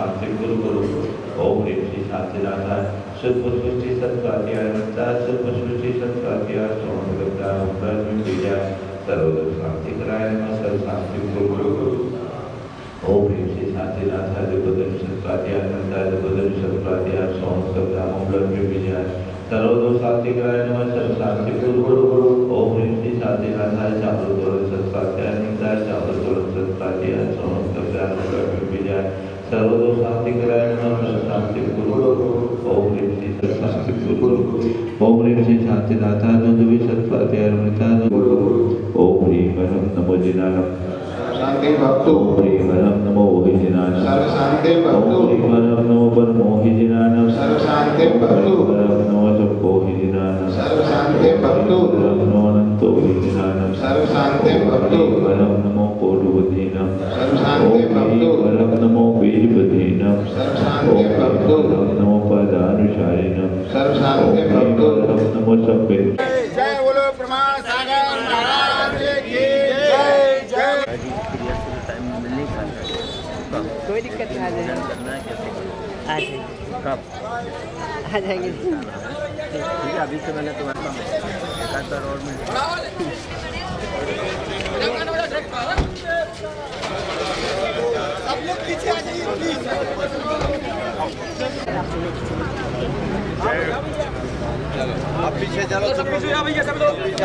शांति गुरु गुरु ओम ह्रीं श्री शांतिनाथाय सुपुष्टि सत्कार्याय नमः सुपुष्टि सत्कार्याय सोमगताय ब्रह्म विजय सर्वदोष शांति कराय नमः सर्व शांति गुरु गुरु ओम ह्रीं श्री शांतिनाथाय सुपुष्टि सत्कार्याय नमः सुपुष्टि सत्कार्याय सोमगताय ब्रह्म विजय सर्वदोष शांति कराय नमः सर्व शांति गुरु गुरु ओम ह्रीं श्री शांतिनाथाय चामृतोरण सत्कार्याय नमः चामृतोरण सत्कार्याय सोमगताय ब्रह्म विजय सर्वदोष शांति कराय नमः सर्व शांति गुरु ओम ह्रीं श्री शांति गुरु ओम ह्रीं श्री शांतिनाथाय दुंदुभि सत्कार्याय नमः ओम ह्रीं वरं नमो जिनानम शांति भक्तो ओम ह्रीं वरं नमो मोहिजिनानम सर्व शांति भक्तो ओम ह्रीं वरं नमो परमोहिजिनानम सर्व शांति भक्तो वरं नमो सबकोहिजिनानम सर्व शांति भक्तो वरं नमो अनंतोहिजिनानम सर्व शांति भक्तो वरं नमो कोटुबुद्धीनम सर्व शांति भक्तो वरं नमो बीजबुद्धीनम सर्व शांति भक्तो वरं नमो पदानुसारिणम सर्व शांति भक्तो वरं नमो सभ्य जय बोलो प्रमाण सागर महाराज की जय जय। कोई दिक्कत नहीं, आ जाएंगे आ जाएंगे कब आ जाएंगे। ठीक है, अभी से मैंने तुम्हारे और मिनट सब लोग पीछे आ जाइए प्लीज। आप पीछे चलो, सब पीछे आ भैया, सब लोग पीछे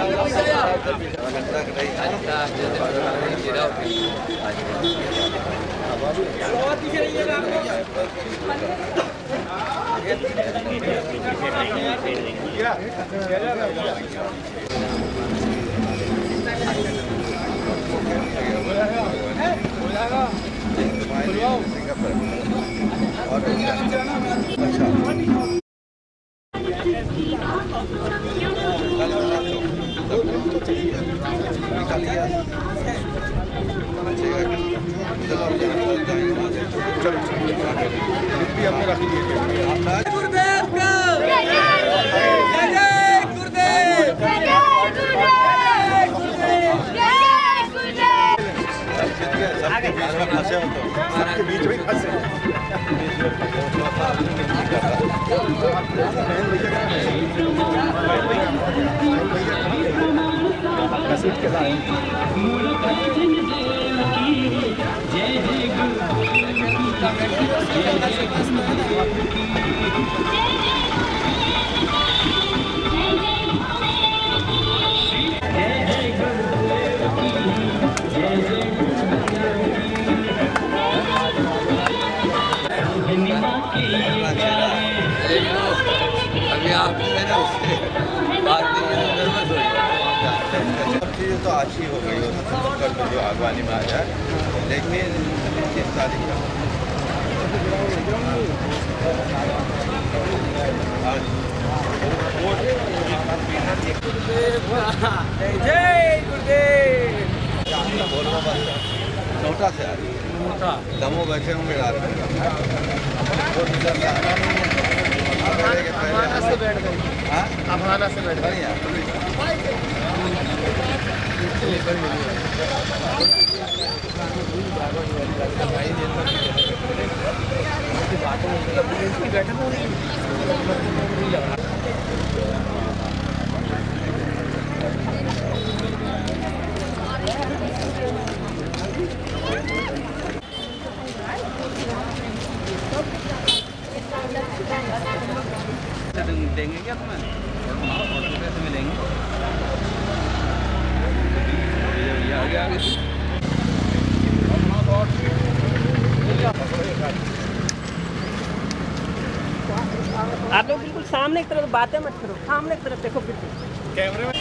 रहिएगा। गुरुदेव का जय जय गुरुदेव सबके बीच में फंसे के अभी आप उससे बात नर्वस हो सब चीज़ें तो अच्छी हो गई हो कर दो जो आगवानी में आ जाए, लेकिन 3 तारीख का जय गुरुदेव बोलना बस नोटा से आ रही है, दमो बैठे होंगे रात में से बैठ गई। अफगाना से बैठ गई देंगे क्या तुम्हें और पैसे मिलेंगे आगे आगे आप लोग बिल्कुल सामने की तरफ बातें मत करो, सामने की तरफ देखो बिल्कुल कैमरे में।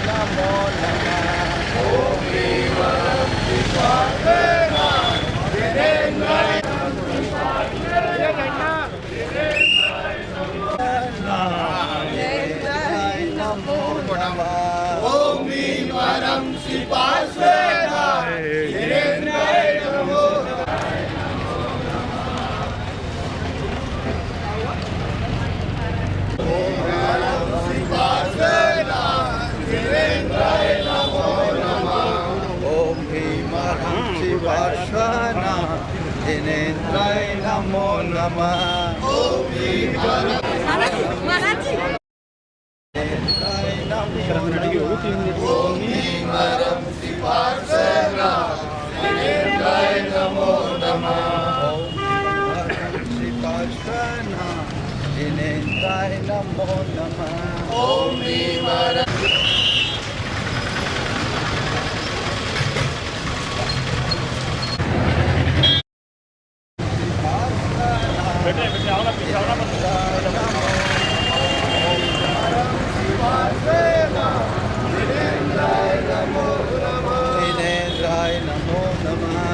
Namo जिनेन्द्राय नमो नमः जिनेन्द्राय नमो नमः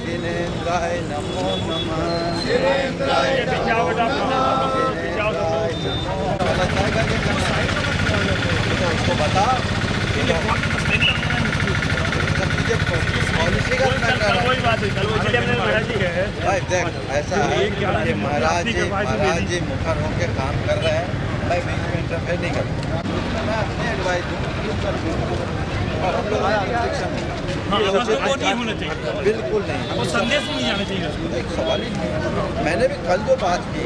जिनेन्द्राय नमो नमः जिनेन्द्राय नमो नमः उसको बता पॉलिसी का भाई देख ऐसा है कि महाराज जी मुखर होकर काम कर रहे हैं भाई बीच में इंटरफेयर नहीं करते मैं अपनी एडवाइस दूँ और हम लोग नहीं होना चाहिए, बिल्कुल नहीं वो संदेश नहीं जाना चाहिए। एक सवाल ही नहीं मैंने भी कल जो बात की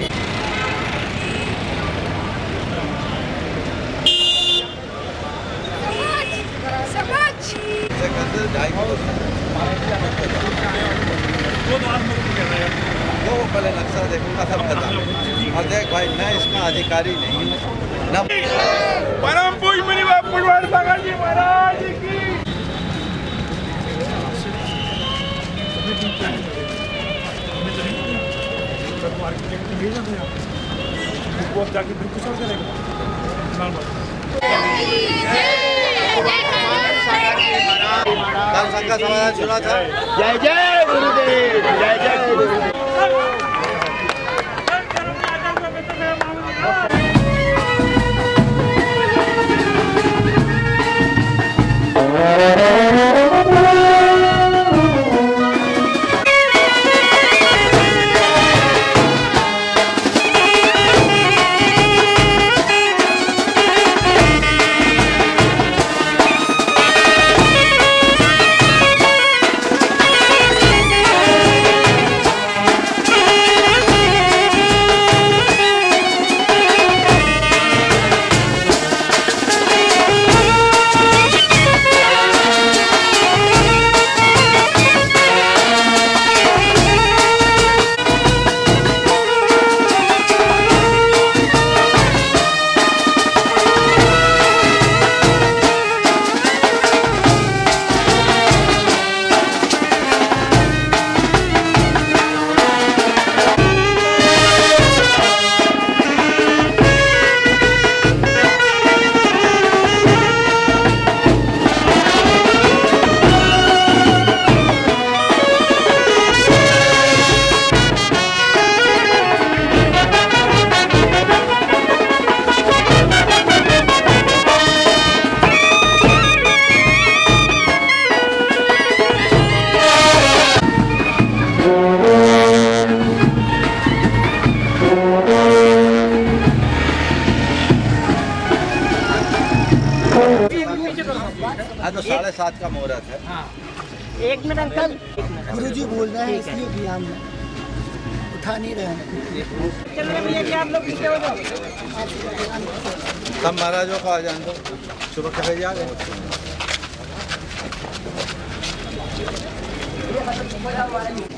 वो पहले नक्शा देखूंगा सब बता और देख भाई मैं इसका अधिकारी नहीं हूँ न परम पूज्य मुनि पुरवार सागर जी महाराज की जाके बिल्कुल सर करेगा कल संघ का समाधान सुना था जय जय गुरुदेव जय जय गुरुदेव आज तो 7:30 का मुहूर्त है एक मिनट अंकल गुरुजी बोल रहे हैं इसलिए भी हम उठा नहीं रहे हैं। चल रहे भैया कि आप लोग पीछे हो जाओ। सब महाराजों को आ जान दो सुबह के बजे आ गए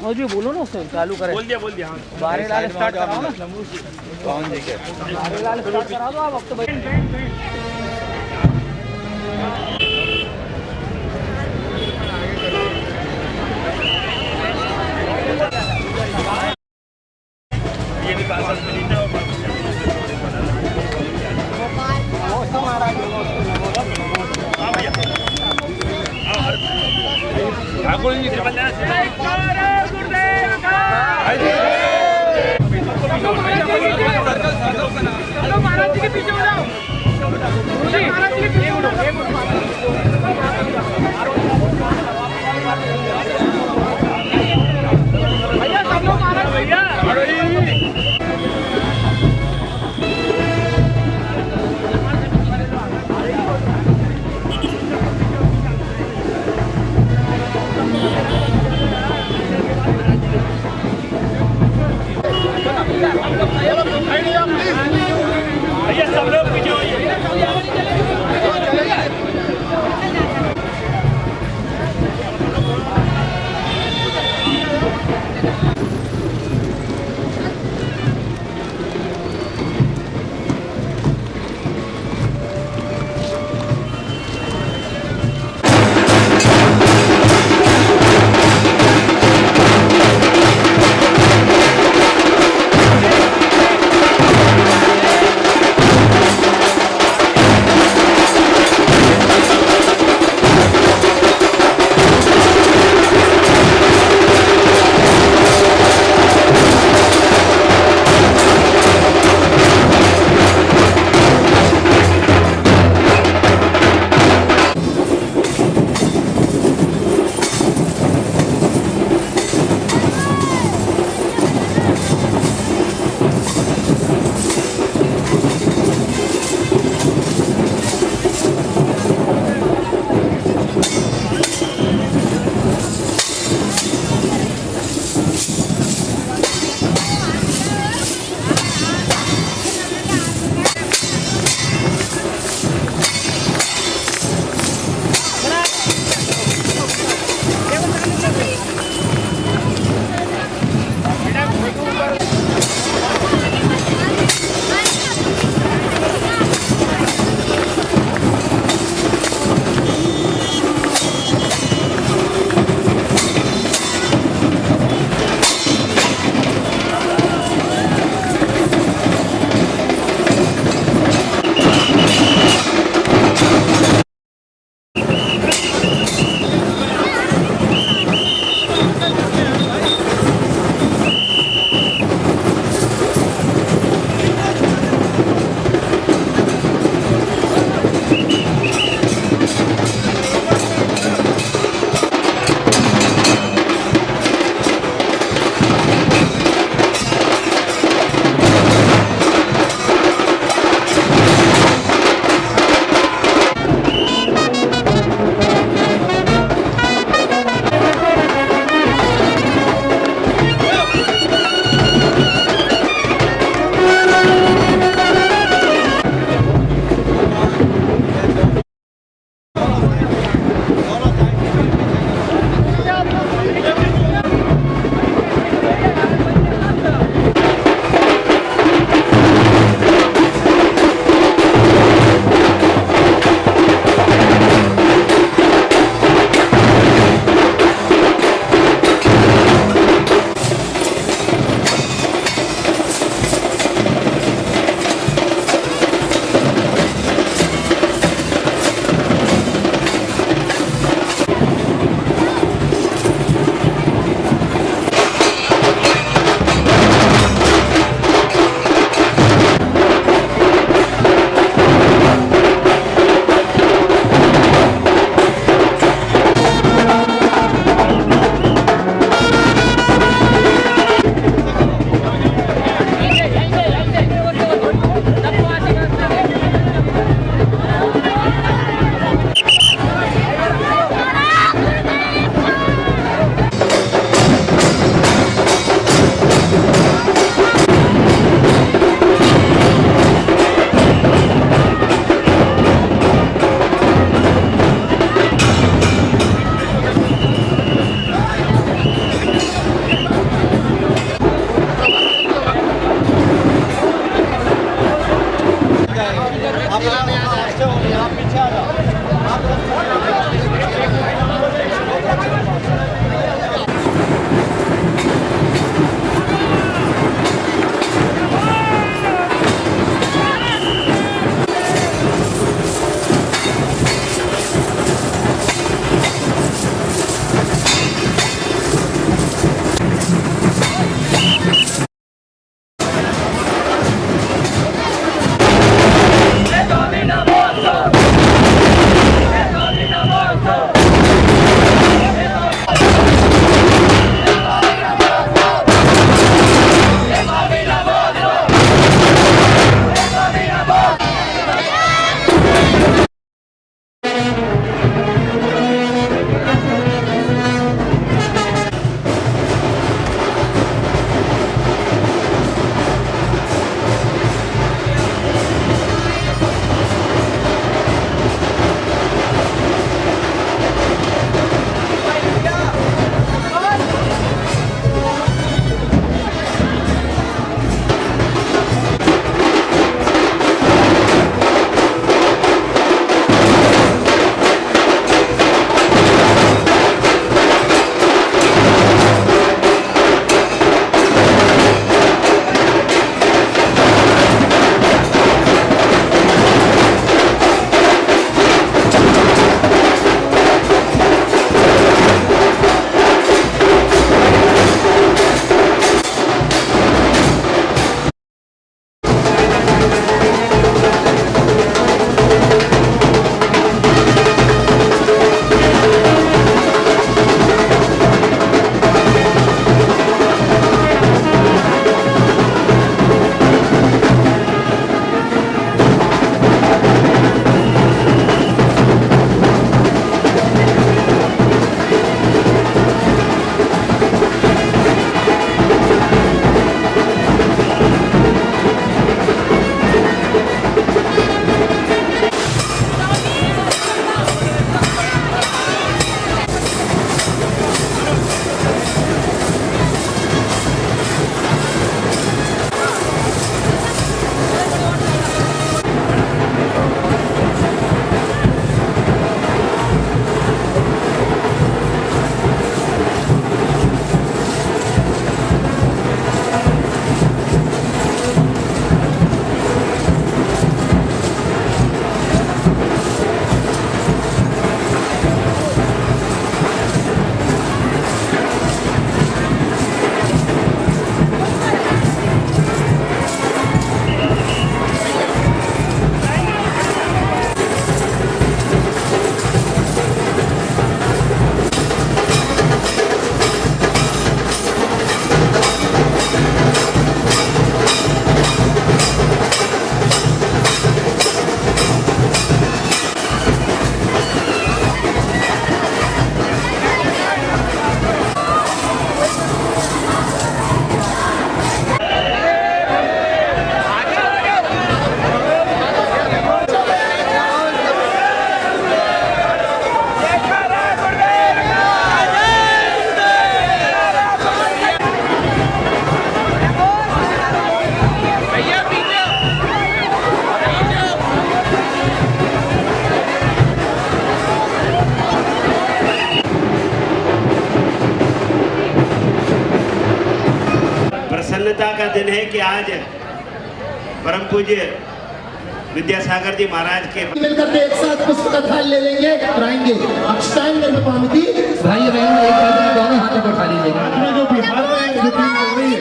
और जो बोलो ना उससे चालू करें। बोल दिया हाँ। बारे लाल स्टार्ट कराओ ना। कौन जी के बारे लाल स्टार्ट करा दो आप अब तो ये भी बात मिली ना हाँ भैया ठाकुर जी के बंदे महाराज जी के पीछे हो जाओ महाराज जी के पीछे हो जाओ भैया सब लोग महाराज भैया प्रसन्नता का दिन है कि आज परम पूज्य विद्यासागर जी महाराज के मिलकर के एक साथ पुष्प का थाल ले लेंगे और आएंगे। अक्षतांग निर्मपामिति। भाई बहन एक बार दोनों हाथों को उठा लीजिएगा। में जो बिहार में जो टीम चल रही है,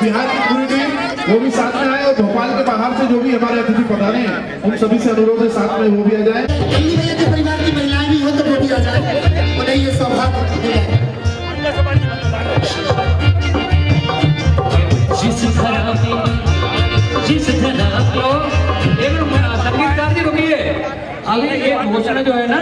बिहार की पूरी टीम वो भी साथ में आए और भोपाल के बाहर से जो भी हमारे अतिथि पधारे हैं उन सभी से अनुरोध है साथ में वो भी आ जाए। दिल्ली में यदि परिवार की महिलाएं भी हो तो वो भी आ जाए। उन्हें ये सौभाग्य मिला। संगीतकार जी रुकिए। अभी एक घोषणा जो है ना,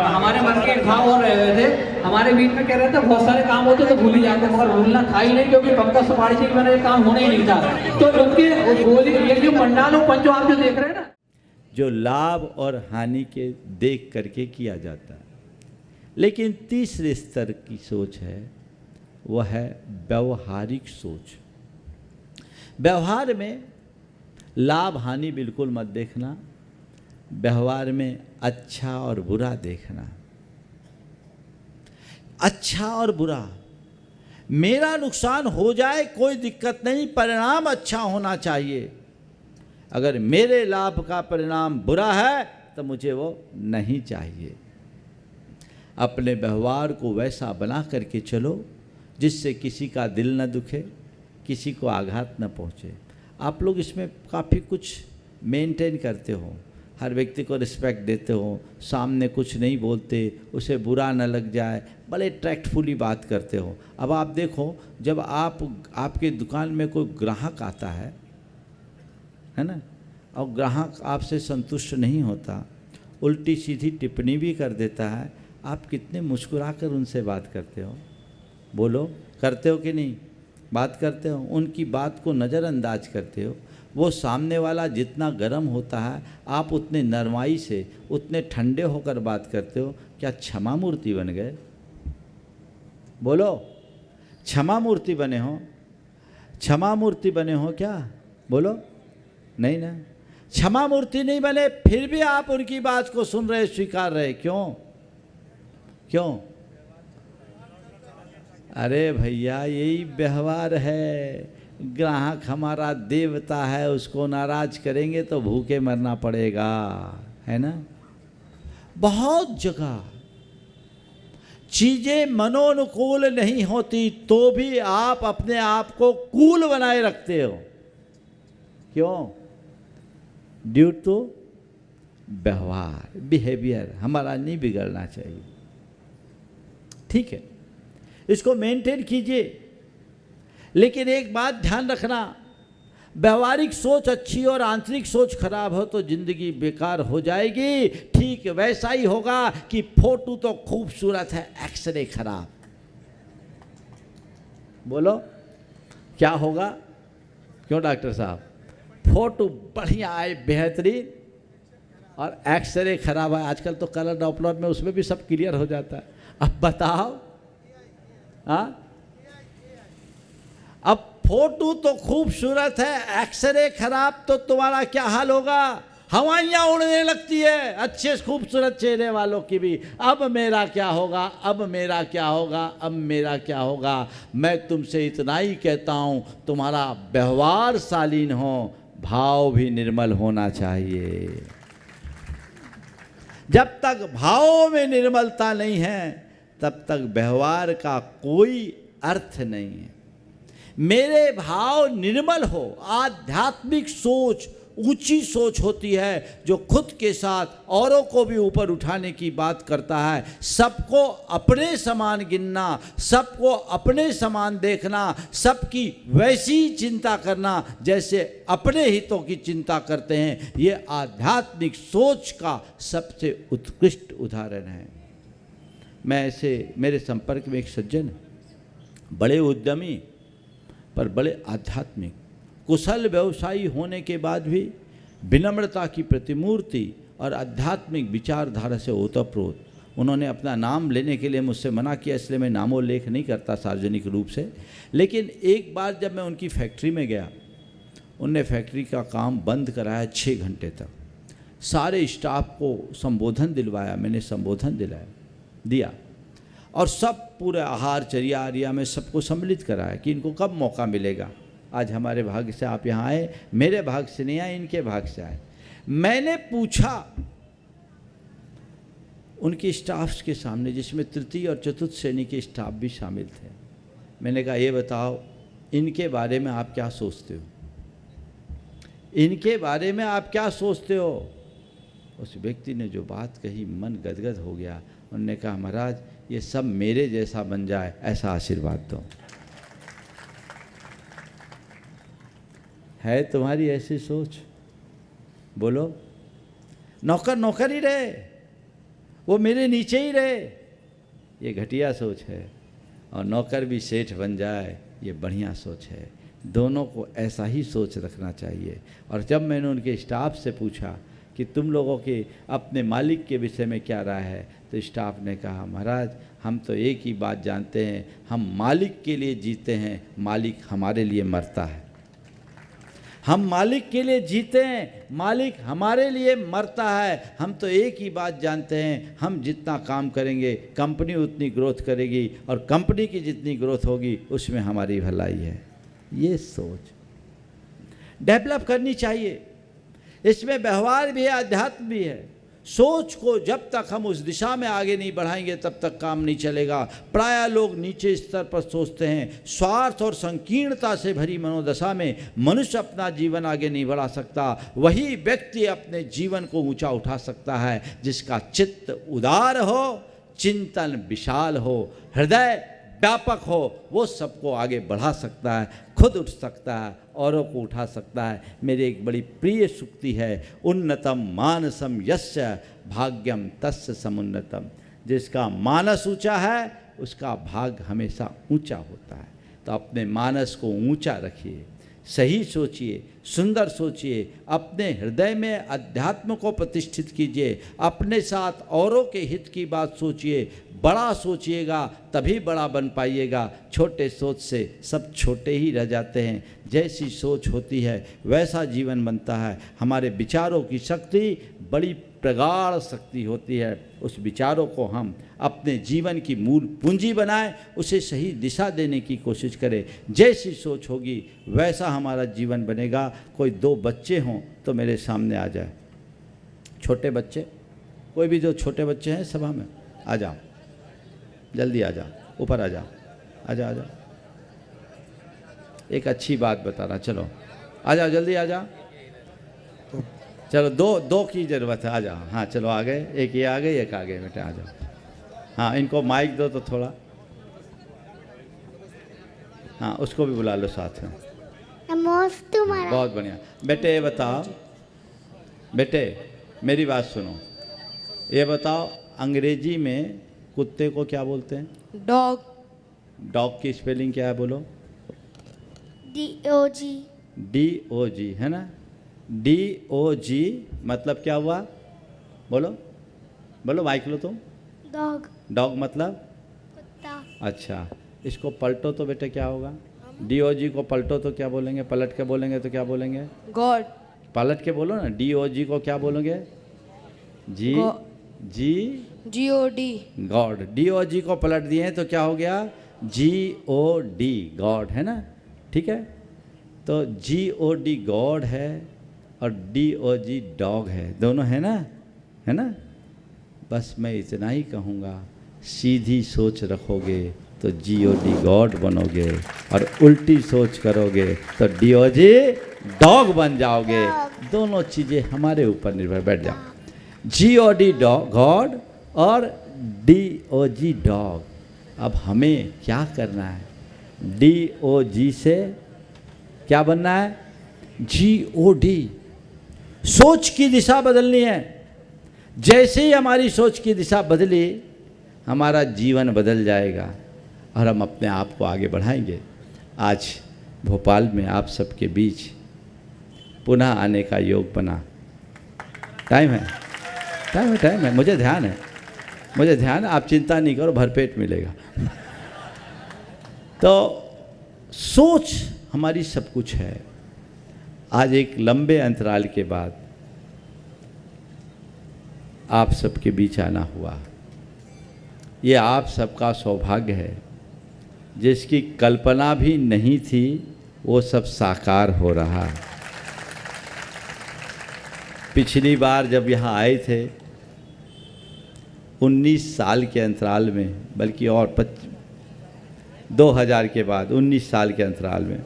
हमारे मन के भाव हो रहे थे, हमारे बीच में कह रहे थे बहुत सारे काम होते तो भूल ही जाते, मगर भूलना था ही नहीं, क्योंकि पंकज सुपारी जी के मैंने ये काम होना ही नहीं था। तो उनके गोली ये जो पंडालों पंचो आप जो देख रहे हैं ना, जो लाभ और हानि के देख करके किया जाता है। लेकिन तीसरे स्तर की सोच है, वह है व्यवहारिक सोच। व्यवहार में लाभ हानि बिल्कुल मत देखना, व्यवहार में अच्छा और बुरा देखना। अच्छा और बुरा, मेरा नुकसान हो जाए कोई दिक्कत नहीं, परिणाम अच्छा होना चाहिए। अगर मेरे लाभ का परिणाम बुरा है तो मुझे वो नहीं चाहिए। अपने व्यवहार को वैसा बना करके चलो जिससे किसी का दिल न दुखे, किसी को आघात न पहुँचे। आप लोग इसमें काफ़ी कुछ मेंटेन करते हो, हर व्यक्ति को रिस्पेक्ट देते हो, सामने कुछ नहीं बोलते, उसे बुरा न लग जाए, बड़े ट्रैक्टफुली बात करते हो। अब आप देखो, जब आपके दुकान में कोई ग्राहक आता है ना, और ग्राहक आपसे संतुष्ट नहीं होता, उल्टी सीधी टिप्पणी भी कर देता है, आप कितने मुस्कुराकर उनसे बात करते हो? बोलो, करते हो कि नहीं? बात करते हो, उनकी बात को नज़रअंदाज करते हो। वो सामने वाला जितना गर्म होता है, आप उतने नरमाई से, उतने ठंडे होकर बात करते हो। क्या क्षमा मूर्ति बन गए? बोलो, क्षमा मूर्ति बने हो? क्षमा मूर्ति बने हो क्या? बोलो, नहीं ना, क्षमा मूर्ति नहीं बने, फिर भी आप उनकी बात को सुन रहे, स्वीकार रहे। क्यों? क्यों? अरे भैया, यही व्यवहार है। ग्राहक हमारा देवता है, उसको नाराज करेंगे तो भूखे मरना पड़ेगा, है ना। बहुत जगह चीजें मनोनुकूल नहीं होती तो भी आप अपने आप को कूल बनाए रखते हो। क्यों? ड्यू टू व्यवहार, बिहेवियर हमारा नहीं बिगड़ना चाहिए। ठीक है, इसको मेंटेन कीजिए। लेकिन एक बात ध्यान रखना, व्यवहारिक सोच अच्छी और आंतरिक सोच खराब हो तो जिंदगी बेकार हो जाएगी। ठीक वैसा ही होगा कि फोटो तो खूबसूरत है, एक्सरे खराब। बोलो, क्या होगा? क्यों डॉक्टर साहब? फोटो बढ़िया आए, बेहतरीन, और एक्सरे खराब है। आजकल तो कलर डॉपलर में उसमें भी सब क्लियर हो जाता है। अब बताओ, हाँ, अब फोटो तो खूबसूरत है, एक्सरे खराब, तो तुम्हारा क्या हाल होगा? हवाइयाँ उड़ने लगती है अच्छे खूबसूरत चेहरे वालों की भी। अब मेरा क्या होगा? अब मेरा क्या होगा? अब मेरा क्या होगा? मैं तुमसे इतना ही कहता हूँ, तुम्हारा व्यवहार शालीन हो, भाव भी निर्मल होना चाहिए। जब तक भावों में निर्मलता नहीं है, तब तक व्यवहार का कोई अर्थ नहीं है। मेरे भाव निर्मल हो, आध्यात्मिक सोच, ऊंची सोच होती है, जो खुद के साथ औरों को भी ऊपर उठाने की बात करता है। सबको अपने समान गिनना, सबको अपने समान देखना, सबकी वैसी चिंता करना जैसे अपने हितों की चिंता करते हैं। ये आध्यात्मिक सोच का सबसे उत्कृष्ट उदाहरण है। मैं ऐसे, मेरे संपर्क में एक सज्जन, बड़े उद्यमी पर बड़े आध्यात्मिक, कुशल व्यवसायी होने के बाद भी विनम्रता की प्रतिमूर्ति और आध्यात्मिक विचारधारा से ओतप्रोत। उन्होंने अपना नाम लेने के लिए मुझसे मना किया, इसलिए मैं नामोल्लेख नहीं करता सार्वजनिक रूप से। लेकिन एक बार जब मैं उनकी फैक्ट्री में गया, उनने फैक्ट्री का काम बंद कराया 6 घंटे तक। सारे स्टाफ को संबोधन दिलवाया, मैंने संबोधन दिया, और सब पूरे आहार चर्या आर्या में सबको सम्मिलित कराया कि इनको कब मौका मिलेगा। आज हमारे भाग्य से आप यहाँ आए, मेरे भाग्य से नहीं आए, इनके भाग्य से आए। मैंने पूछा उनके स्टाफ्स के सामने, जिसमें तृतीय और चतुर्थ श्रेणी के स्टाफ भी शामिल थे। मैंने कहा ये बताओ इनके बारे में आप क्या सोचते हो, इनके बारे में आप क्या सोचते हो। उस व्यक्ति ने जो बात कही मन गदगद हो गया। उन्होंने कहा महाराज ये सब मेरे जैसा बन जाए ऐसा आशीर्वाद दो। है तुम्हारी ऐसी सोच? बोलो। नौकर नौकर ही रहे, वो मेरे नीचे ही रहे, ये घटिया सोच है। और नौकर भी सेठ बन जाए ये बढ़िया सोच है। दोनों को ऐसा ही सोच रखना चाहिए। और जब मैंने उनके स्टाफ से पूछा कि तुम लोगों के अपने मालिक के विषय में क्या राय है, तो स्टाफ ने कहा महाराज हम तो एक ही बात जानते हैं, हम मालिक के लिए जीते हैं, मालिक हमारे लिए मरता है। हम मालिक के लिए जीते हैं, मालिक हमारे लिए मरता है। हम तो एक ही बात जानते हैं, हम जितना काम करेंगे कंपनी उतनी ग्रोथ करेगी, और कंपनी की जितनी ग्रोथ होगी उसमें हमारी भलाई है। ये सोच डेवलप करनी चाहिए। इसमें व्यवहार भी है, अध्यात्म भी है। सोच को जब तक हम उस दिशा में आगे नहीं बढ़ाएंगे तब तक काम नहीं चलेगा। प्रायः लोग नीचे स्तर पर सोचते हैं। स्वार्थ और संकीर्णता से भरी मनोदशा में मनुष्य अपना जीवन आगे नहीं बढ़ा सकता। वही व्यक्ति अपने जीवन को ऊंचा उठा सकता है जिसका चित्त उदार हो, चिंतन विशाल हो, हृदय व्यापक हो। वो सबको आगे बढ़ा सकता है, खुद उठ सकता है, औरों को उठा सकता है। मेरी एक बड़ी प्रिय सूक्ति है, उन्नतम मानसम यस्य भाग्यम तस्य समुन्नतम। जिसका मानस ऊंचा है उसका भाग्य हमेशा ऊंचा होता है। तो अपने मानस को ऊंचा रखिए, सही सोचिए, सुंदर सोचिए, अपने हृदय में अध्यात्म को प्रतिष्ठित कीजिए, अपने साथ औरों के हित की बात सोचिए, बड़ा सोचिएगा तभी बड़ा बन पाइएगा। छोटे सोच से सब छोटे ही रह जाते हैं। जैसी सोच होती है वैसा जीवन बनता है। हमारे विचारों की शक्ति बड़ी प्रगाढ़ शक्ति होती है। उस विचारों को हम अपने जीवन की मूल पूंजी बनाएं, उसे सही दिशा देने की कोशिश करें। जैसी सोच होगी वैसा हमारा जीवन बनेगा। कोई दो बच्चे हों तो मेरे सामने आ जाए, छोटे बच्चे, कोई भी जो छोटे बच्चे हैं सभा में आ जाओ, जल्दी आ जाओ, ऊपर आ जाओ, आ जाओ, आ जाओ। एक अच्छी बात बता रहा, चलो आ जाओ, जल्दी आ जाओ। चलो दो की ज़रूरत है, आ जाओ। हाँ चलो आ गए, एक ये आ गए, एक आ गए बेटे, आ जाओ। हाँ इनको माइक दो तो थोड़ा, हाँ उसको भी बुला लो साथ में। बहुत बढ़िया बेटे। ये बताओ बेटे, मेरी बात सुनो, ये बताओ अंग्रेजी में कुत्ते को क्या बोलते हैं? डॉग। डॉग की स्पेलिंग क्या है बोलो? DOG। DOG है ना? DOG मतलब क्या हुआ? बोलो बोलो, माइक लो तुम। डॉग। डॉग मतलब कुत्ता। अच्छा, इसको पलटो तो बेटे क्या होगा? DOG को पलटो तो क्या बोलेंगे? पलट के बोलेंगे तो क्या बोलेंगे? गॉड। पलट के बोलो ना, DOG को क्या बोलोगे? GOD God. DOG को पलट दिए तो क्या हो गया? GOD गॉड है ना? ठीक है, तो GOD गॉड है और DOG डॉग है, दोनों है ना? है ना? बस मैं इतना ही कहूँगा, सीधी सोच रखोगे तो GOD गॉड बनोगे, और उल्टी सोच करोगे तो DOG डॉग बन जाओगे। दोनों चीज़ें हमारे ऊपर निर्भर। बैठ जाओ। GOD गॉड और DOG डॉग। अब हमें क्या करना है? DOG से क्या बनना है? GOD। सोच की दिशा बदलनी है। जैसे ही हमारी सोच की दिशा बदली, हमारा जीवन बदल जाएगा और हम अपने आप को आगे बढ़ाएंगे। आज भोपाल में आप सबके बीच पुनः आने का योग बना। टाइम है, टाइम है, टाइम है। मुझे ध्यान है, मुझे ध्यान है। आप चिंता नहीं करो, भरपेट मिलेगा। तो सोच हमारी सब कुछ है। आज एक लंबे अंतराल के बाद आप सबके बीच आना हुआ। ये आप सबका सौभाग्य है, जिसकी कल्पना भी नहीं थी वो सब साकार हो रहा है। पिछली बार जब यहाँ आए थे 19 साल के अंतराल में, बल्कि और 2000 के बाद 19 साल के अंतराल में,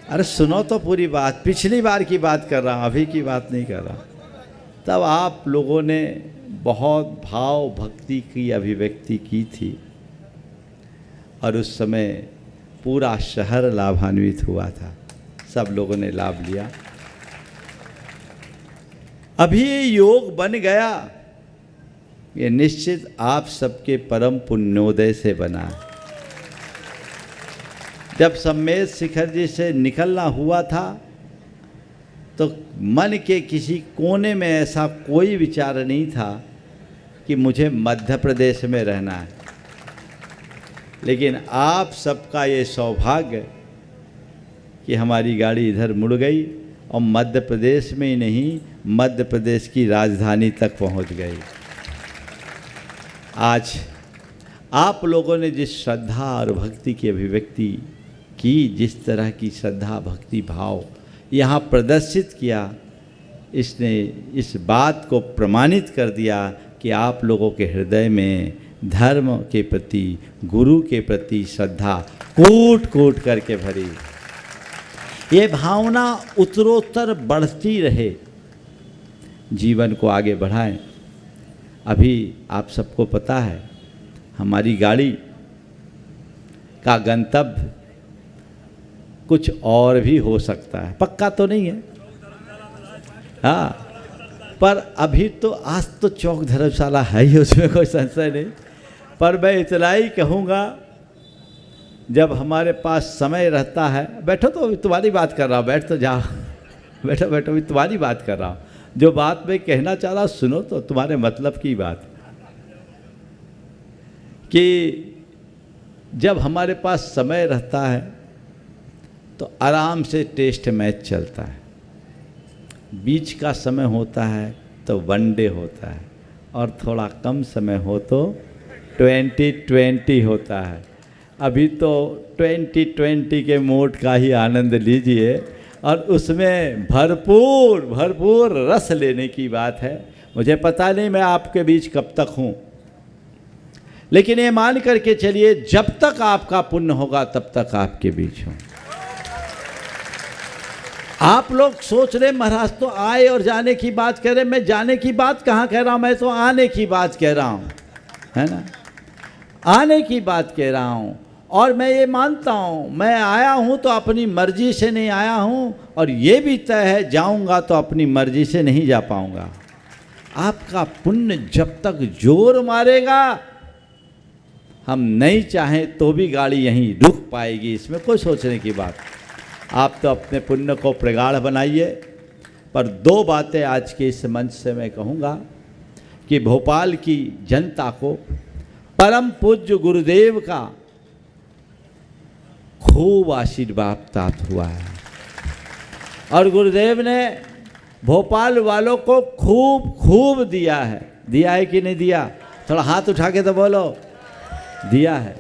अरे सुनो तो पूरी बात, पिछली बार की बात कर रहा हूँ, अभी की बात नहीं कर रहा। तब आप लोगों ने बहुत भाव भक्ति की अभिव्यक्ति की थी और उस समय पूरा शहर लाभान्वित हुआ था, सब लोगों ने लाभ लिया। अभी ये योग बन गया, ये निश्चित आप सबके परम पुण्योदय से बना है। जब सम्मेद शिखर जी से निकलना हुआ था तो मन के किसी कोने में ऐसा कोई विचार नहीं था कि मुझे मध्य प्रदेश में रहना है, लेकिन आप सबका ये सौभाग्य कि हमारी गाड़ी इधर मुड़ गई और मध्य प्रदेश में ही नहीं, मध्य प्रदेश की राजधानी तक पहुंच गई। आज आप लोगों ने जिस श्रद्धा और भक्ति की अभिव्यक्ति की, जिस तरह की श्रद्धा भक्ति भाव यहाँ प्रदर्शित किया, इसने इस बात को प्रमाणित कर दिया कि आप लोगों के हृदय में धर्म के प्रति, गुरु के प्रति श्रद्धा कूट कूट करके भरी। ये भावना उत्तरोत्तर बढ़ती रहे, जीवन को आगे बढ़ाएं। अभी आप सबको पता है हमारी गाड़ी का गंतव्य कुछ और भी हो सकता है, पक्का तो नहीं है, हाँ, पर अभी तो आज तो चौक धर्मशाला है ही, उसमें कोई संशय नहीं। पर मैं इतना ही कहूँगा, जब हमारे पास समय रहता है, बैठो तो अभी तुम्हारी बात कर रहा हूँ, बैठ तो जाओ, बैठो बैठो, अभी तुम्हारी बात कर रहा हूँ। जो बात मैं कहना चाह रहा सुनो तो, तुम्हारे मतलब की बात, कि जब हमारे पास समय रहता है तो आराम से टेस्ट मैच चलता है, बीच का समय होता है तो वनडे होता है, और थोड़ा कम समय हो तो 2020 होता है। अभी तो 2020 के मोड का ही आनंद लीजिए और उसमें भरपूर भरपूर रस लेने की बात है। मुझे पता नहीं मैं आपके बीच कब तक हूँ, लेकिन ये मान करके चलिए जब तक आपका पुण्य होगा तब तक आपके बीच हूँ। आप लोग सोच रहे महाराज तो आए और जाने की बात कह रहे, मैं जाने की बात कहाँ कह रहा हूँ, मैं तो आने की बात कह रहा हूँ, है ना, आने की बात कह रहा हूँ। और मैं ये मानता हूँ मैं आया हूँ तो अपनी मर्जी से नहीं आया हूँ, और ये भी तय है जाऊँगा तो अपनी मर्जी से नहीं जा पाऊँगा। आपका पुण्य जब तक जोर मारेगा, हम नहीं चाहें तो भी गाड़ी यहीं रुक पाएगी, इसमें कोई सोचने की बात। आप तो अपने पुण्य को प्रगाढ़ बनाइए। पर दो बातें आज के इस मंच से मैं कहूँगा कि भोपाल की जनता को परम पूज्य गुरुदेव का खूब आशीर्वाद प्राप्त हुआ है, और गुरुदेव ने भोपाल वालों को खूब खूब दिया है। दिया है कि नहीं दिया? थोड़ा हाथ उठा के तो बोलो, दिया है।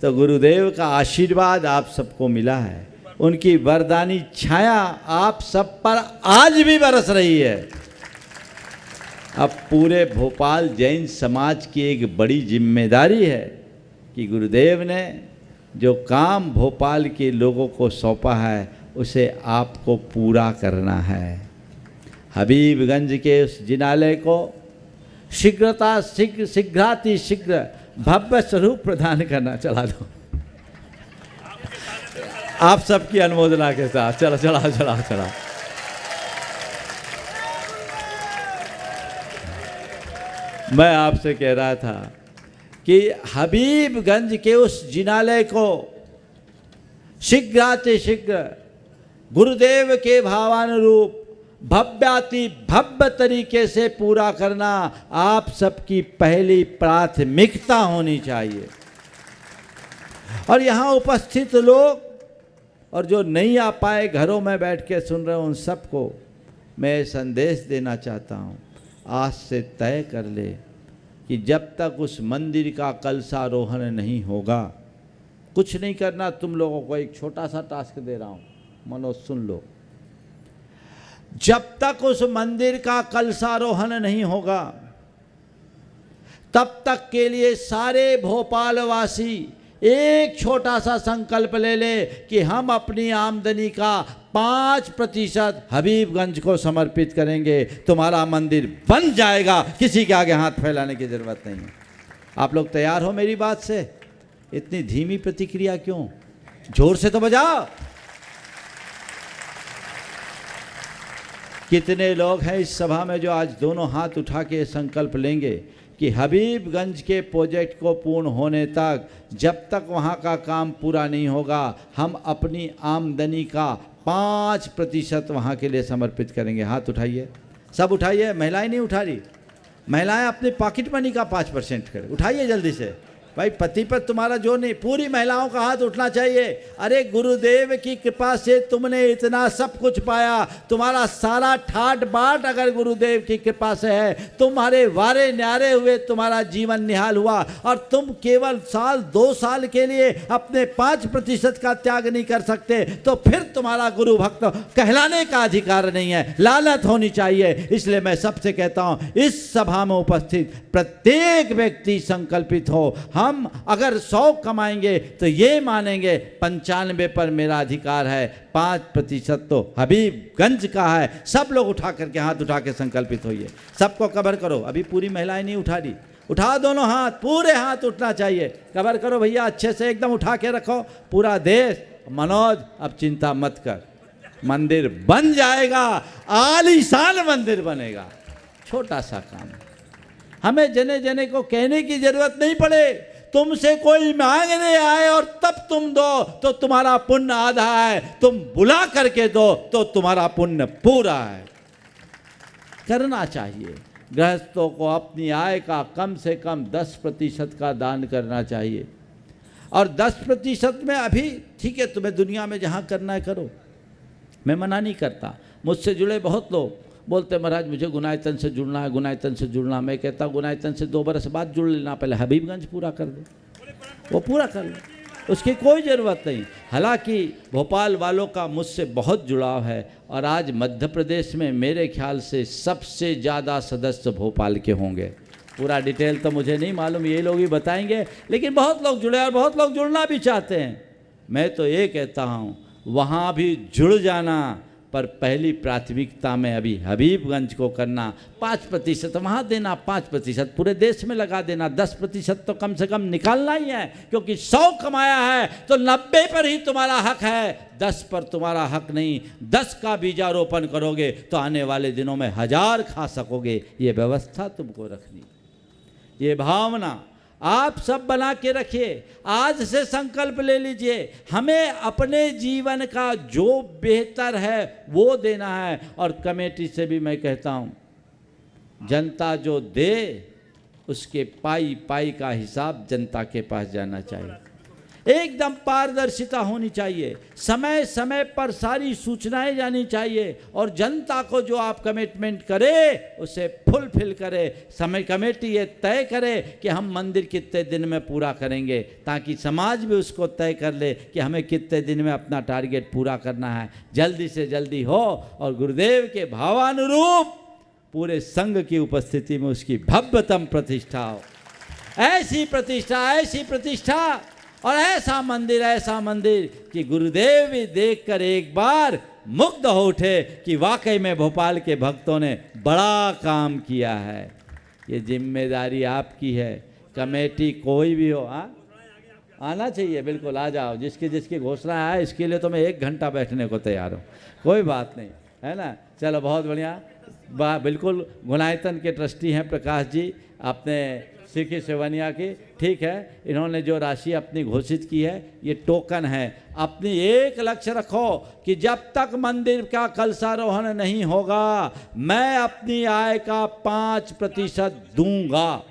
तो गुरुदेव का आशीर्वाद आप सबको मिला है, उनकी वरदानी छाया आप सब पर आज भी बरस रही है। अब पूरे भोपाल जैन समाज की एक बड़ी जिम्मेदारी है कि गुरुदेव ने जो काम भोपाल के लोगों को सौंपा है उसे आपको पूरा करना है। हबीबगंज के उस जिनालय को शीघ्र भव्य स्वरूप प्रदान करना। चला दो आप सबकी अनुमोदना के साथ, चला चला चला चला। मैं आपसे कह रहा था कि हबीबगंज के उस जिनालय को शीघ्र गुरुदेव के भावानुरूप भव्याति भव्य तरीके से पूरा करना आप सबकी पहली प्राथमिकता होनी चाहिए। और यहाँ उपस्थित लोग और जो नहीं आ पाए, घरों में बैठ के सुन रहे, उन सबको मैं संदेश देना चाहता हूँ, आज से तय कर ले कि जब तक उस मंदिर का कलशारोहण नहीं होगा कुछ नहीं करना, तुम लोगों को एक छोटा सा टास्क दे रहा हूं, मनोज सुन लो। जब तक उस मंदिर का कलशारोहण नहीं होगा तब तक के लिए सारे भोपाल वासी एक छोटा सा संकल्प ले ले कि हम अपनी आमदनी का 5% हबीबगंज को समर्पित करेंगे। तुम्हारा मंदिर बन जाएगा, किसी के आगे हाथ फैलाने की जरूरत नहीं है। आप लोग तैयार हो मेरी बात से? इतनी धीमी प्रतिक्रिया क्यों? जोर से तो बजाओ। कितने लोग हैं इस सभा में जो आज दोनों हाथ उठा के संकल्प लेंगे कि हबीबगंज के प्रोजेक्ट को पूर्ण होने तक, जब तक वहाँ का काम पूरा नहीं होगा, हम अपनी आमदनी का 5% वहाँ के लिए समर्पित करेंगे? हाथ उठाइए, सब उठाइए। महिलाएं नहीं उठा रही, महिलाएं अपनी पॉकेट मनी का 5% करें। उठाइए जल्दी से भाई, पति पर तुम्हारा जोर नहीं, पूरी महिलाओं का हाथ उठना चाहिए। अरे गुरुदेव की कृपा से तुमने इतना सब कुछ पाया, तुम्हारा सारा ठाट बाट अगर गुरुदेव की कृपा से है, तुम्हारे वारे न्यारे हुए तुम्हारा जीवन निहाल हुआ, और तुम केवल साल 2 साल के लिए अपने 5% का त्याग नहीं कर सकते, तो फिर तुम्हारा गुरु भक्त कहलाने का अधिकार नहीं है, लानत होनी चाहिए। इसलिए मैं सबसे कहता हूं, इस सभा में उपस्थित प्रत्येक व्यक्ति संकल्पित हो, हम अगर 100 कमाएंगे तो ये मानेंगे 95 पर मेरा अधिकार है, 5% तो हबीबगंज का है। सब लोग उठा करके हाथ उठा के संकल्पित होइए, सबको कवर करो। अभी पूरी महिलाएं नहीं उठा रही, उठाओ दोनों हाथ, पूरे हाथ उठना चाहिए, कवर करो भैया, अच्छे से एकदम उठा के रखो पूरा देश। मनोज अब चिंता मत कर, मंदिर बन जाएगा, आलीशान मंदिर बनेगा। छोटा सा काम, हमें जने जने को कहने की जरूरत नहीं पड़े। तुमसे कोई मांगने आए और तब तुम दो तो तुम्हारा पुण्य आधा है, तुम बुला करके दो तो तुम्हारा पुण्य पूरा है। करना चाहिए। गृहस्थों को अपनी आय का कम से कम 10% का दान करना चाहिए, और 10% में अभी ठीक है, तुम्हें दुनिया में जहाँ करना है करो, मैं मना नहीं करता। मुझसे जुड़े बहुत लोग बोलते महाराज मुझे गुनायतन से जुड़ना है, गुनायतन से जुड़ना। मैं कहता हूँ गुनायतन से 2 बरस बाद जुड़ लेना, पहले हबीबगंज पूरा कर दो, वो पूरा कर लो, उसकी कोई ज़रूरत नहीं। हालांकि भोपाल वालों का मुझसे बहुत जुड़ाव है, और आज मध्य प्रदेश में मेरे ख्याल से सबसे ज़्यादा सदस्य भोपाल के होंगे। पूरा डिटेल तो मुझे नहीं मालूम, ये लोग ही बताएंगे, लेकिन बहुत लोग जुड़े और बहुत लोग जुड़ना भी चाहते हैं। मैं तो ये कहता हूँ वहाँ भी जुड़ जाना, पर पहली प्राथमिकता में अभी हबीबगंज को करना। 5% वहाँ देना, 5% पूरे देश में लगा देना, 10% तो कम से कम निकालना ही है, क्योंकि 100 कमाया है तो 90 पर ही तुम्हारा हक है, 10 पर तुम्हारा हक नहीं। 10 का बीजारोपण करोगे तो आने वाले दिनों में 1000 खा सकोगे। ये व्यवस्था तुमको रखनी, ये भावना आप सब बना के रखिए। आज से संकल्प ले लीजिए, हमें अपने जीवन का जो बेहतर है वो देना है। और कमेटी से भी मैं कहता हूँ, जनता जो दे उसके पाई पाई का हिसाब जनता के पास जाना चाहिए। एकदम पारदर्शिता होनी चाहिए, समय समय पर सारी सूचनाएं जानी चाहिए, और जनता को जो आप कमिटमेंट करे उसे फुलफिल करे। समय कमेटी ये तय करे कि हम मंदिर कितने दिन में पूरा करेंगे, ताकि समाज भी उसको तय कर ले कि हमें कितने दिन में अपना टारगेट पूरा करना है। जल्दी से जल्दी हो, और गुरुदेव के भावानुरूप पूरे संघ की उपस्थिति में उसकी भव्यतम प्रतिष्ठा हो। ऐसी प्रतिष्ठा और ऐसा मंदिर कि गुरुदेव भी देखकर एक बार मुग्ध हो उठे कि वाकई में भोपाल के भक्तों ने बड़ा काम किया है। ये जिम्मेदारी आपकी है। कमेटी कोई भी हो, आना चाहिए, बिल्कुल आ जाओ। जिसकी घोषणा है इसके लिए तो मैं 1 घंटा बैठने को तैयार हूँ, कोई बात नहीं है ना। चलो बहुत बढ़िया, बिल्कुल। गुनायतन के ट्रस्टी हैं प्रकाश जी, अपने सिक्की सेवनिया की, ठीक है। इन्होंने जो राशि अपनी घोषित की है ये टोकन है। अपनी एक लक्ष्य रखो कि जब तक मंदिर का कलशारोहण नहीं होगा मैं अपनी आय का 5% दूंगा।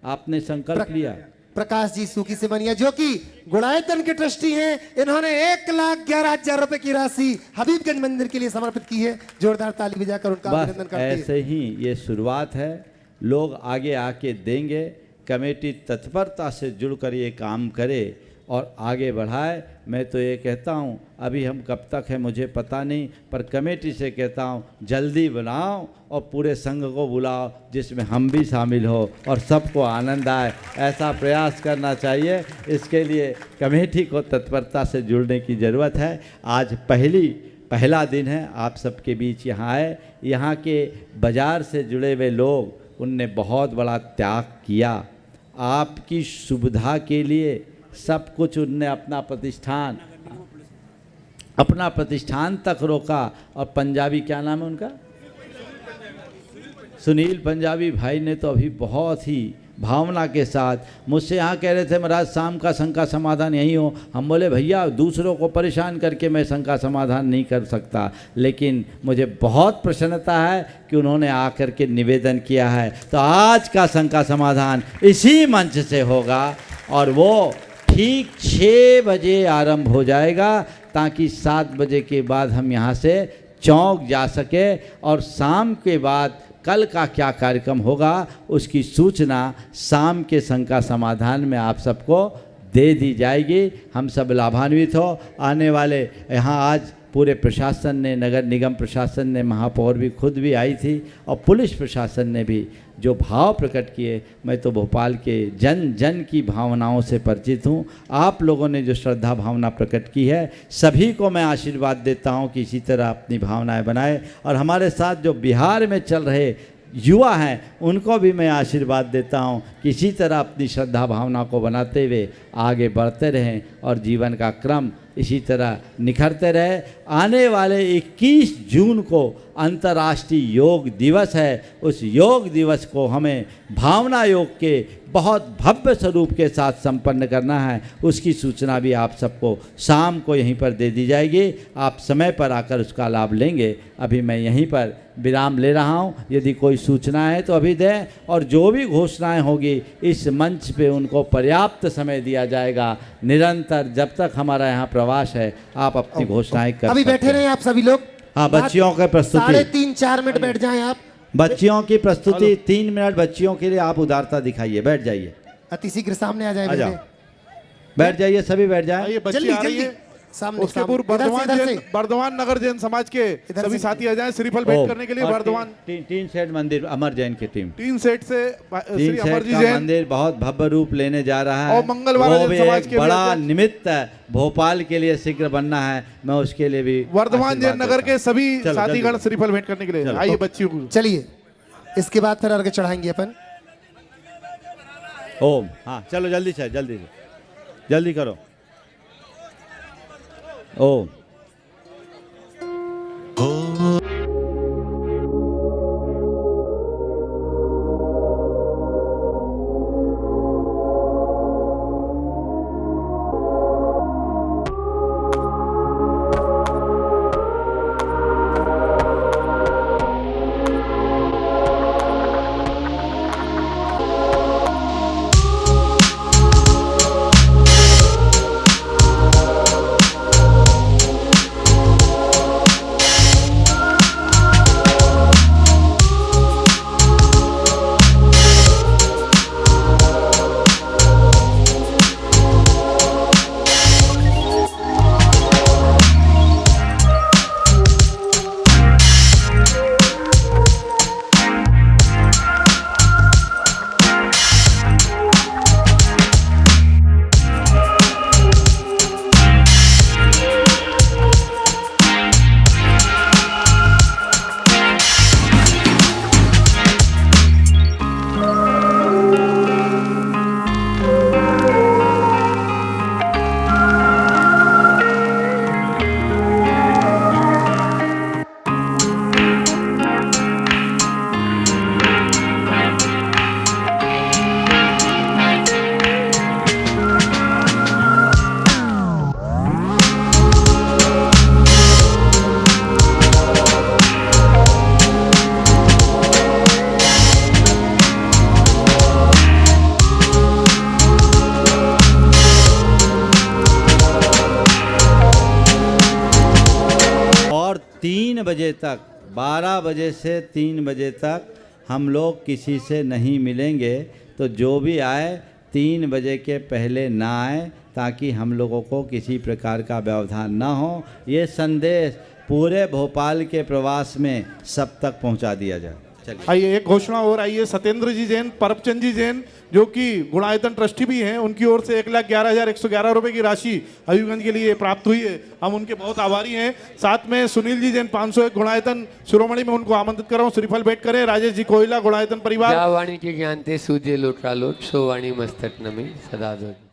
आपने संकल्प लिया। प्रकाश जी सुखी सेवनिया जो कि गुणायतन के ट्रस्टी हैं, इन्होंने 1,11,000 रुपए की राशि हबीबगंज मंदिर के लिए समर्पित की है। जोरदार ताली बजाकर उनका अभिनंदन करते हैं। ऐसे ही ये शुरुआत है, लोग आगे आके देंगे। कमेटी तत्परता से जुड़कर ये काम करे, और आगे बढ़ाए। मैं तो ये कहता हूँ, अभी हम कब तक है मुझे पता नहीं, पर कमेटी से कहता हूँ जल्दी बनाओ और पूरे संघ को बुलाओ जिसमें हम भी शामिल हो और सबको आनंद आए, ऐसा प्रयास करना चाहिए। इसके लिए कमेटी को तत्परता से जुड़ने की ज़रूरत है। आज पहला दिन है, आप सबके बीच यहाँ आए। यहाँ के बाज़ार से जुड़े हुए लोग, उनने बहुत बड़ा त्याग किया आपकी सुविधा के लिए। सब कुछ उनने अपना प्रतिष्ठान तक रोका। और पंजाबी, क्या नाम है उनका, सुनील पंजाबी भाई ने तो अभी बहुत ही भावना के साथ मुझसे यहाँ कह रहे थे महाराज शाम का संघ का समाधान यहीं हो। हम बोले भैया दूसरों को परेशान करके मैं संघ का समाधान नहीं कर सकता, लेकिन मुझे बहुत प्रसन्नता है कि उन्होंने आकर के निवेदन किया है। तो आज का संघ का समाधान इसी मंच से होगा और वो ठीक 6 बजे आरंभ हो जाएगा, ताकि 7 बजे के बाद हम यहाँ से चौक जा सके और शाम के बाद कल का क्या कार्यक्रम होगा उसकी सूचना शाम के संघ का समाधान में आप सबको दे दी जाएगी। हम सब लाभान्वित हो। आने वाले यहाँ आज पूरे प्रशासन ने, नगर निगम प्रशासन ने, महापौर भी खुद भी आई थी और पुलिस प्रशासन ने भी जो भाव प्रकट किए। मैं तो भोपाल के जन जन की भावनाओं से परिचित हूँ। आप लोगों ने जो श्रद्धा भावना प्रकट की है, सभी को मैं आशीर्वाद देता हूँ कि इसी तरह अपनी भावनाएं बनाए। और हमारे साथ जो बिहार में चल रहे युवा हैं, उनको भी मैं आशीर्वाद देता हूँ कि इसी तरह अपनी श्रद्धा भावना को बनाते हुए आगे बढ़ते रहें और जीवन का क्रम इसी तरह निखरते रहे। आने वाले 21 जून को अंतर्राष्ट्रीय योग दिवस है। उस योग दिवस को हमें भावना योग के बहुत भव्य स्वरूप के साथ संपन्न करना है। उसकी सूचना भी आप सबको शाम को यहीं पर दे दी जाएगी। आप समय पर आकर उसका लाभ लेंगे। अभी मैं यहीं पर विराम ले रहा हूं। यदि कोई सूचना है तो अभी दें, और जो भी घोषणाएं होगी इस मंच पे उनको पर्याप्त समय दिया जाएगा। निरंतर जब तक हमारा यहाँ प्रवास है आप अपनी घोषणाएं कर अभी बैठे रहे आप सभी लोग। हाँ, बच्चियों की प्रस्तुति 3.5-4 मिनट बैठ जाएं आप। बच्चियों की प्रस्तुति 3 मिनट बच्चियों के लिए आप उदारता दिखाइए। बैठ जाइए, अति शीघ्र सामने आ जाए। बैठ जाइए, सभी बैठ जाए। बच्ची आ रही है सामने। उसके पूर्व बर्धमान नगर जैन समाज के सभी साथी आ जाए श्रीफल भेंट करने के लिए। बर्धमान तीन सेठ मंदिर अमर जैन की टीम 3 सेट से श्री अमरजी जैन मंदिर बहुत भव्य रूप लेने जा रहा है और मंगलवार समाज के बड़ा निमित्त भोपाल के लिए शीघ्र बनना है। मैं उसके लिए भी वर्धमान जैन नगर के सभी साथीगण श्रीफल भेंट करने के लिए आइए बच्चियों को। चलिए, इसके बाद फिर आगे चढ़ाएंगे अपन। ओम, हाँ चलो जल्दी से जल्दी करो। ओम। बजे तक 12 बजे से 3 बजे तक हम लोग किसी से नहीं मिलेंगे। तो जो भी आए 3 बजे के पहले ना आए, ताकि हम लोगों को किसी प्रकार का व्यवधान न हो। ये संदेश पूरे भोपाल के प्रवास में सब तक पहुंचा दिया जाए। चलिए आइए एक घोषणा और आई है। सत्येंद्र जी जैन, परपचंद जी जैन जो कि गुणायतन ट्रस्टी भी हैं, उनकी ओर से 1,11,111 रुपए की राशि हबीबगंज के लिए प्राप्त हुई है। हम उनके बहुत आभारी हैं। साथ में सुनील जी जैन 501 गुणायतन शिरोमणि में उनको आमंत्रित कर रहा हूँ, श्रीफल भेंट करें। राजेश जी कोयला गुणायतन परिवार वाणी के ज्ञान ते सूझे लोटा लोट, सो वाणी मस्तक नमी सदा दो।